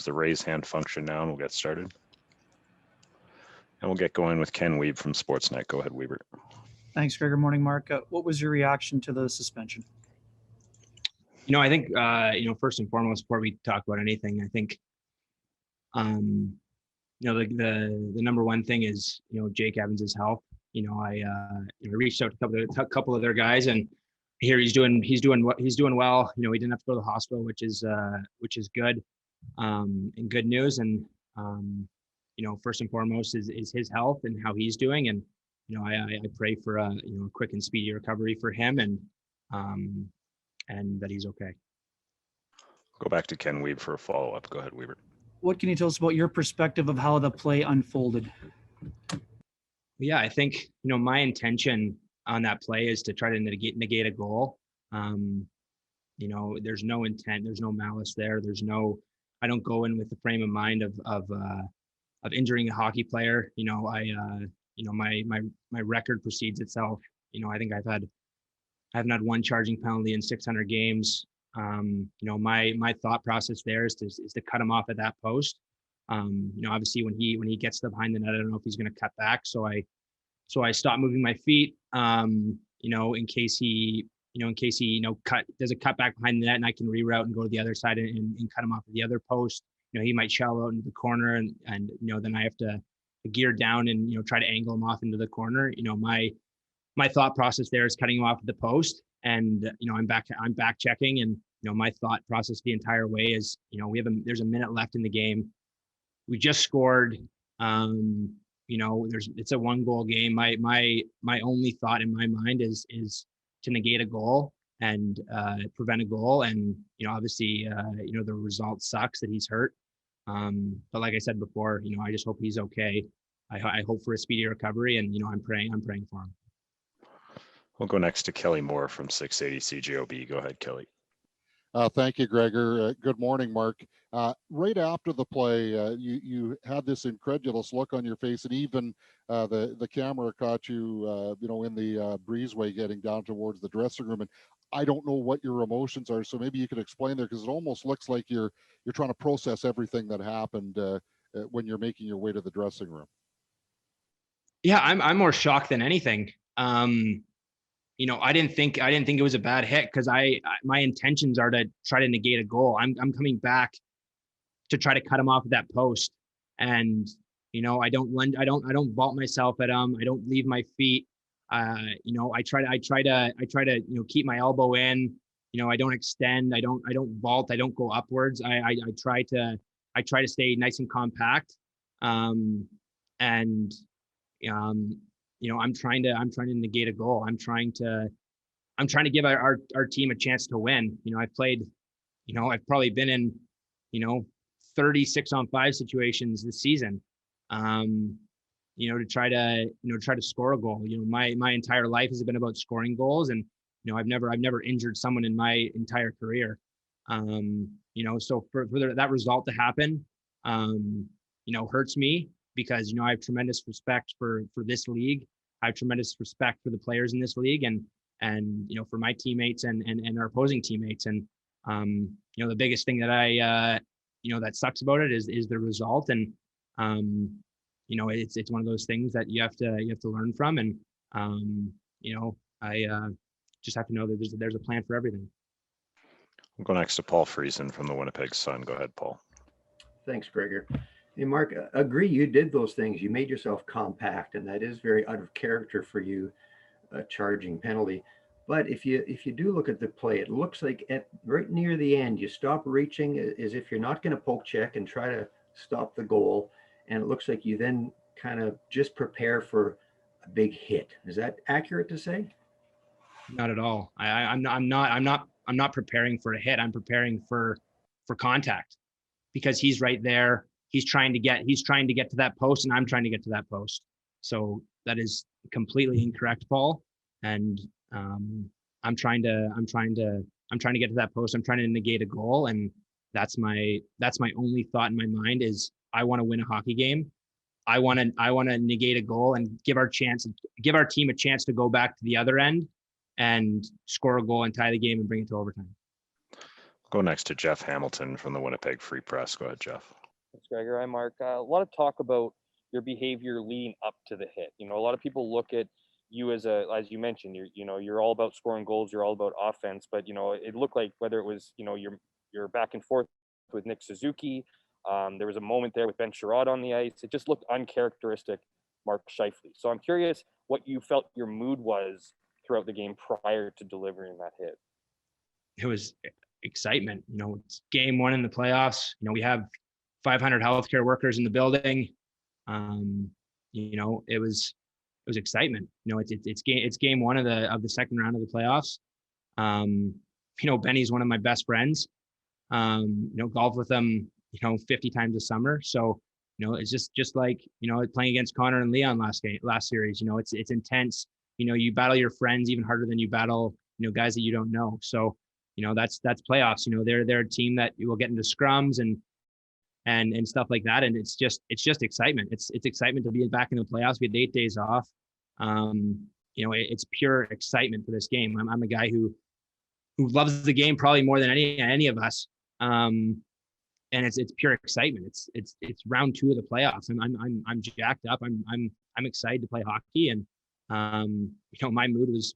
use the raise hand function now and we'll get started. And we'll get going with Ken Wiebe from Sportsnet. Go ahead, Weber. Thanks, Gregor. Morning, Mark. What was your reaction to the suspension? I think, first and foremost, before we talk about anything, I think, the number one thing is, Jake Evans' health. I reached out to a couple of their guys, and here he's doing well. He didn't have to go to the hospital, which is good, and good news. And first and foremost is his health and how he's doing. And I pray for a quick and speedy recovery for him, and that he's okay. Go back to Ken Wiebe for a follow-up. Go ahead, Weber. What can you tell us about your perspective of how the play unfolded? Yeah, I think, my intention on that play is to try to negate a goal. There's no intent, there's no malice there. I don't go in with the frame of mind of injuring a hockey player. My record precedes itself. I think I haven't had one charging penalty in 600 games. My thought process there is to cut him off at that post. Obviously when he gets to behind the net, I don't know if he's going to cut back. So I stop moving my feet, in case he does a cut back behind the net, and I can reroute and go to the other side and cut him off at the other post. He might shallow out into the corner, and then I have to gear down and try to angle him off into the corner. My thought process there is cutting him off at the post, and I'm back checking, and my thought process the entire way is there's a minute left in the game. We just scored. It's a 1-goal game. My only thought in my mind is to negate a goal and prevent a goal. And obviously the result sucks that he's hurt. But like I said before, I just hope he's okay. I hope for a speedy recovery, and I'm praying for him. We'll go next to Kelly Moore from 680 CJOB. Go ahead, Kelly. Thank you, Gregor. Good morning, Mark. Right after the play, you had this incredulous look on your face, and even the camera caught you, in the breezeway getting down towards the dressing room. And I don't know what your emotions are, so maybe you could explain there, because it almost looks like you're trying to process everything that happened when you're making your way to the dressing room. Yeah, I'm more shocked than anything. I didn't think it was a bad hit, because my intentions are to try to negate a goal. I'm coming back to try to cut him off at that post, and I don't vault myself at him. I don't leave my feet. I try to keep my elbow in. I don't extend. I don't vault. I don't go upwards. I try to stay nice and compact. I'm trying to negate a goal. I'm trying to give our team a chance to win. I've probably been in, 36 on 5 situations this season, to try to score a goal. My entire life has been about scoring goals, and, I've never injured someone in my entire career. So for that result to happen, hurts me, because, I have tremendous respect for this league. I have tremendous respect for the players in this league, and for my teammates and our opposing teammates. And, the biggest thing that that sucks about it is the result. And, it's one of those things that you have to learn from. And, I just have to know that there's a plan for everything. We'll go next to Paul Friesen from the Winnipeg Sun. Go ahead, Paul. Thanks, Gregor. Hey, Mark, agree you did those things. You made yourself compact, and that is very out of character for you, a charging penalty. But if you do look at the play, it looks like right near the end, you stop reaching as if you're not going to poke check and try to stop the goal. And it looks like you then kind of just prepare for a big hit. Is that accurate to say? Not at all. I'm not preparing for a hit. I'm preparing for contact, because he's right there. He's trying to get to that post, and I'm trying to get to that post. So that is completely incorrect, Paul. And I'm trying to get to that post. I'm trying to negate a goal, and that's my only thought in my mind is I want to win a hockey game. I want to negate a goal and give our team a chance to go back to the other end and score a goal and tie the game and bring it to overtime. Go next to Jeff Hamilton from the Winnipeg Free Press. Go ahead, Jeff. Thanks, Gregor. Hi, Mark. A lot of talk about your behavior leading up to the hit. A lot of people look at you as you mentioned, you're all about scoring goals, you're all about offense, but it looked like whether it was, you're back and forth with Nick Suzuki. There was a moment there with Ben Sherrod on the ice. It just looked uncharacteristic Mark Scheifele. So I'm curious what you felt your mood was throughout the game prior to delivering that hit. It was excitement. It's game one in the playoffs. We have 500 healthcare workers in the building. It was excitement. It's game one of the second round of the playoffs. Benny's one of my best friends. Golf with him, 50 times a summer. So, it's just like, playing against Connor and Leon last series. It's intense. You battle your friends even harder than you battle, guys that you don't know. So, that's playoffs. They're a team that will get into scrums and stuff like that. And it's just excitement. It's excitement to be back in the playoffs. We had 8 days off. It's pure excitement for this game. I'm a guy who loves the game probably more than any of us. And it's pure excitement. It's round 2 of the playoffs. I'm jacked up. I'm excited to play hockey. And my mood was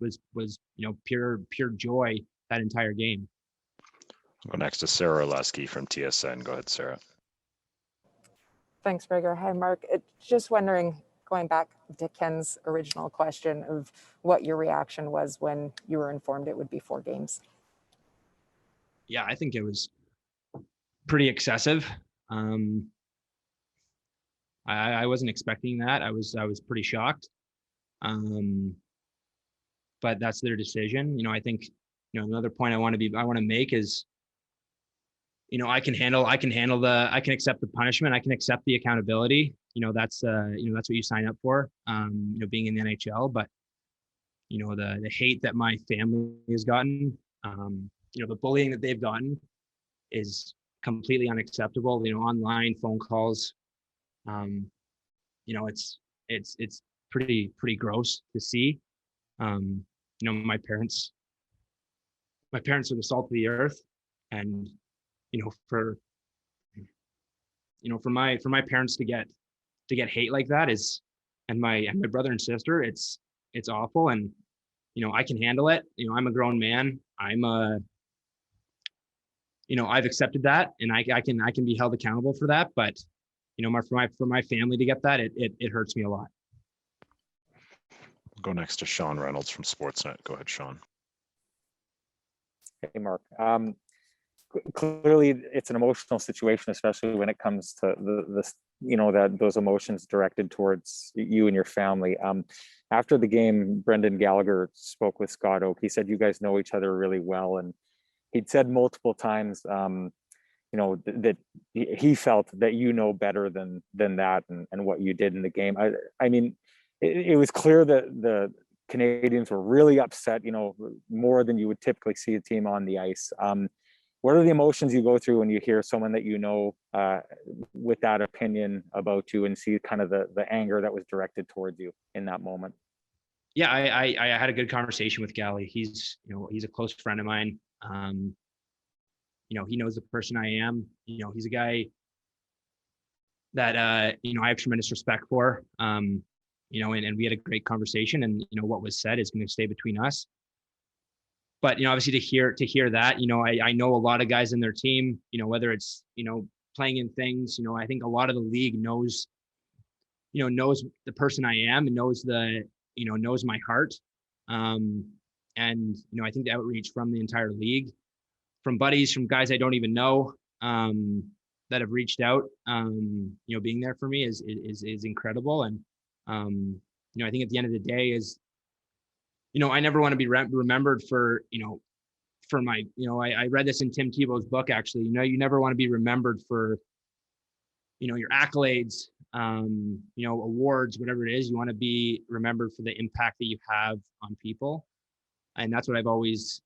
pure joy that entire game. I'll go next to Sarah Lusky from TSN. Go ahead, Sarah. Thanks, Gregor. Hi, Mark. Just wondering, going back to Ken's original question of what your reaction was when you were informed it would be 4 games. Yeah, I think it was pretty excessive. I wasn't expecting that. I was pretty shocked. But that's their decision. I think, another point I want to make is, I can accept the punishment. I can accept the accountability. That's what you sign up for, being in the NHL. But, the hate that my family has gotten, the bullying that they've gotten is completely unacceptable. Online phone calls, it's pretty gross to see. My parents are the salt of the earth, and for my parents to get hate like that and my brother and sister, it's awful. And I can handle it. I'm a grown man. I've accepted that, and I can be held accountable for that. But for my family to get that, it hurts me a lot. We'll go next to Sean Reynolds from Sportsnet. Go ahead, Sean. Hey, Mark. Clearly, it's an emotional situation, especially when it comes to those emotions directed towards you and your family. After the game, Brendan Gallagher spoke with Scott Oak. He said you guys know each other really well, and he'd said multiple times, that he felt that better than that and what you did in the game. I mean, it was clear that the Canadians were really upset, more than you would typically see a team on the ice. What are the emotions you go through when you hear someone that with that opinion about you and see kind of the anger that was directed towards you in that moment? Yeah, I had a good conversation with Gally. He's a close friend of mine. He knows the person I am. He's a guy that I have tremendous respect for. And we had a great conversation, and what was said is going to stay between us. But obviously to hear that, I know a lot of guys in their team, whether it's playing in things, I think a lot of the league knows the person I am and knows my heart. And I think the outreach from the entire league, from buddies, from guys I don't even know, that have reached out, being there for me is incredible. And I think at the end of the day is, I never want to be remembered for my, I read this in Tim Tebow's book, actually. You never want to be remembered for your accolades, awards, whatever it is. You want to be remembered for the impact that you have on people. And that's what I've always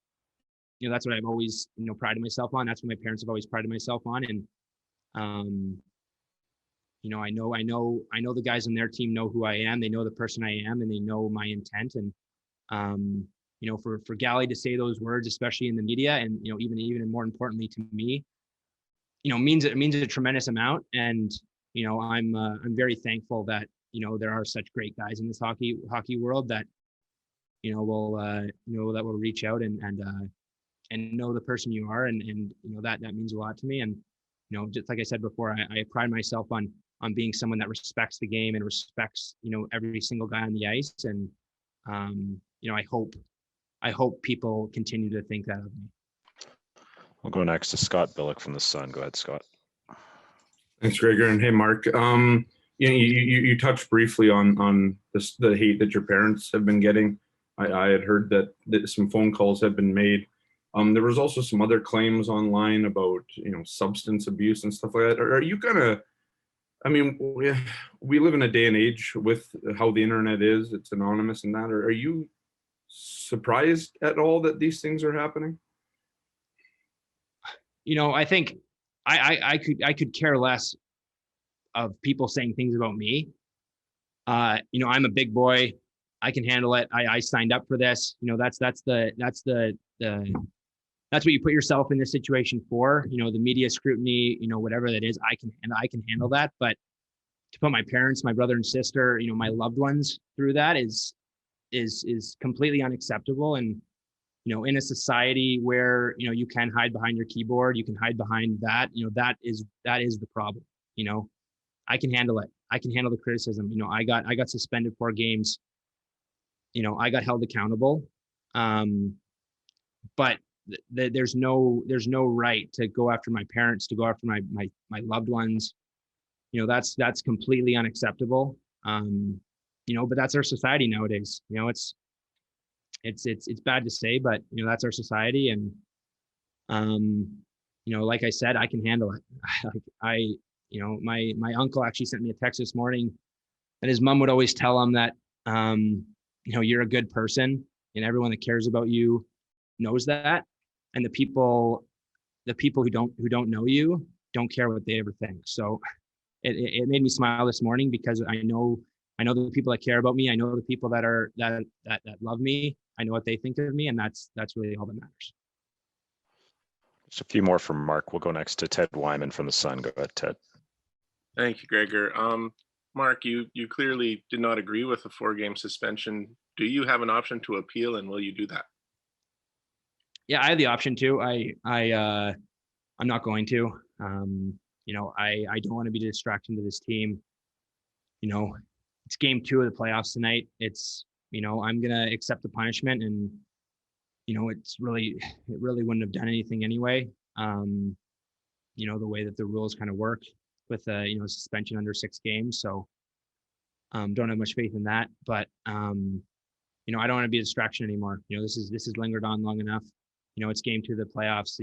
prided myself on. That's what my parents have always prided myself on. And I know the guys on their team know who I am. They know the person I am, and they know my intent. And for Gally to say those words, especially in the media, and even more importantly to me, means a tremendous amount. And I'm very thankful that there are such great guys in this hockey world that will reach out and know the person you are, and that means a lot to me. And just like I said before, I pride myself on being someone that respects the game and respects every single guy on the ice. And I hope people continue to think that of me. We'll go next to Scott Billick from the Sun. Go ahead, Scott. Thanks, Gregor, and hey, Mark. You touched briefly on the hate that your parents have been getting. I had heard that some phone calls had been made. There was also some other claims online about substance abuse and stuff like that. Are you gonna? I mean, we live in a day and age with how the internet is. It's anonymous and that. Are you surprised at all that these things are happening? I think I could care less of people saying things about me. I'm a big boy. I can handle it. I signed up for this. That's what you put yourself in this situation for. The media scrutiny, whatever that is, I can handle that. But to put my parents, my brother and sister, my loved ones through that is completely unacceptable. And in a society where you can hide behind your keyboard, you can hide behind that. That is the problem. I can handle it. I can handle the criticism. I got suspended 4 games. I got held accountable. But there's no right to go after my parents, to go after my loved ones. That's completely unacceptable. But that's our society nowadays. It's bad to say, but that's our society. And like I said, I can handle it. My uncle actually sent me a text this morning, and his mom would always tell him that you're a good person, and everyone that cares about you knows that. And the people who don't know you don't care what they ever think. So it made me smile this morning, because I know the people that care about me. I know the people that love me. I know what they think of me, and that's really all that matters. Just a few more from Mark. We'll go next to Ted Wyman from the Sun. Go ahead, Ted. Thank you, Gregor. Mark, you clearly did not agree with the 4-game suspension. Do you have an option to appeal, and will you do that? Yeah, I have the option to. I'm not going to. I don't want to be a distraction to this team. It's game 2 of the playoffs tonight. It's I'm gonna accept the punishment, and it really wouldn't have done anything anyway. The way that the rules kind of work with suspension under 6 games. So don't have much faith in that. But I don't want to be a distraction anymore. This has lingered on long enough. It's game 2 of the playoffs.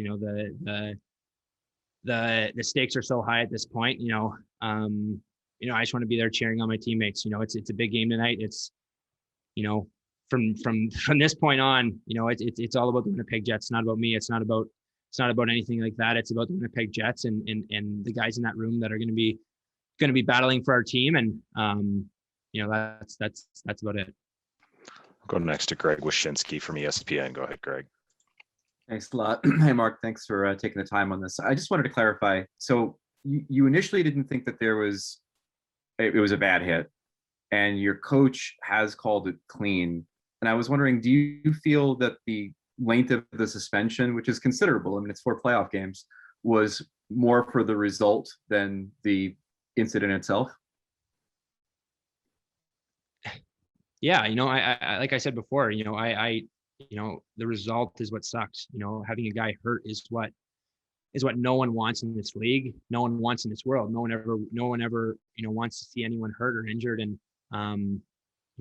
The stakes are so high at this point. I just want to be there cheering on my teammates. It's a big game tonight. It's from this point on, it's all about the Winnipeg Jets. It's not about me. It's not about anything like that. It's about the Winnipeg Jets and the guys in that room that are going to be battling for our team. And that's about it. I'll go next to Greg Wyshynski from ESPN. Go ahead, Greg. Thanks a lot. Hey, Mark, thanks for taking the time on this. I just wanted to clarify. So you initially didn't think that it was a bad hit, and your coach has called it clean. And I was wondering, do you feel that the length of the suspension, which is considerable, I mean, it's 4 playoff games, was more for the result than the incident itself? Yeah, I like I said before, the result is what sucks. Having a guy hurt is what no one wants in this league. No one wants in this world. No one ever wants to see anyone hurt or injured. And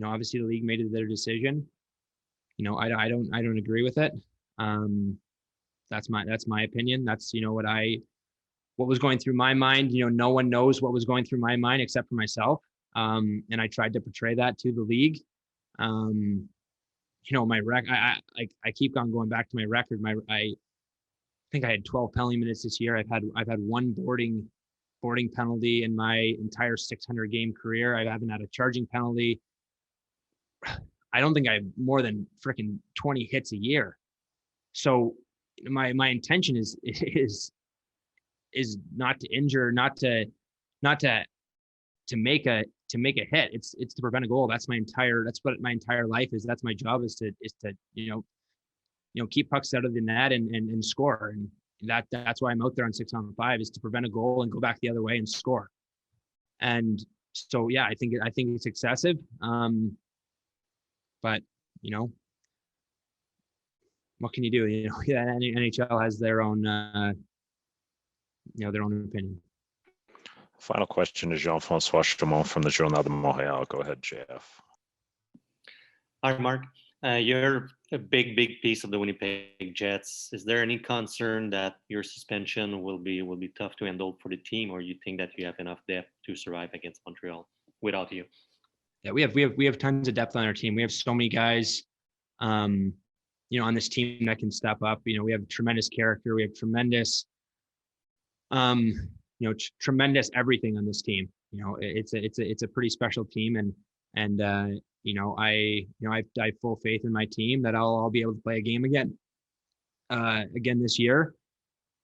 obviously the league made it their decision. I don't agree with it. That's my opinion. That's what was going through my mind. No one knows what was going through my mind except for myself. And I tried to portray that to the league. My I keep on going back to my record. I think I had 12 penalty minutes this year. I've had 1 boarding penalty in my entire 600 game career. I haven't had a charging penalty. I don't think I have more than freaking 20 hits a year. So my intention is not to injure, not to make a hit. It's to prevent a goal. That's what my entire life is. That's my job is to keep pucks out of the net and score. And that's why I'm out there on 6-on-5, is to prevent a goal and go back the other way and score. And so, yeah, I think it's excessive. But what can you do? NHL has their own, their own opinion. Final question is Jean-François Chaumont from the Journal de Montréal. Go ahead, JF. Hi, Mark. You're a big piece of the Winnipeg Jets. Is there any concern that your suspension will be tough to handle for the team, or you think that you have enough depth to survive against Montreal without you? Yeah, we have tons of depth on our team. We have so many guys, on this team that can step up. We have tremendous character. We have tremendous, tremendous everything on this team. It's a pretty special team, and I have full faith in my team that I'll be able to play a game again this year.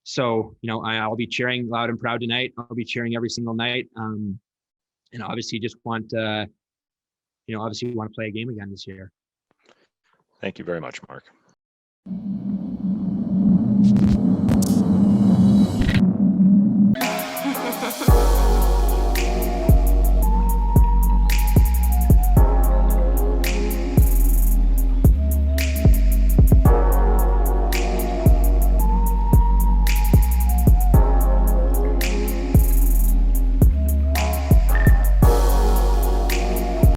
So I'll be cheering loud and proud tonight. I'll be cheering every single night, and obviously just want to play a game again this year. Thank you very much, Mark.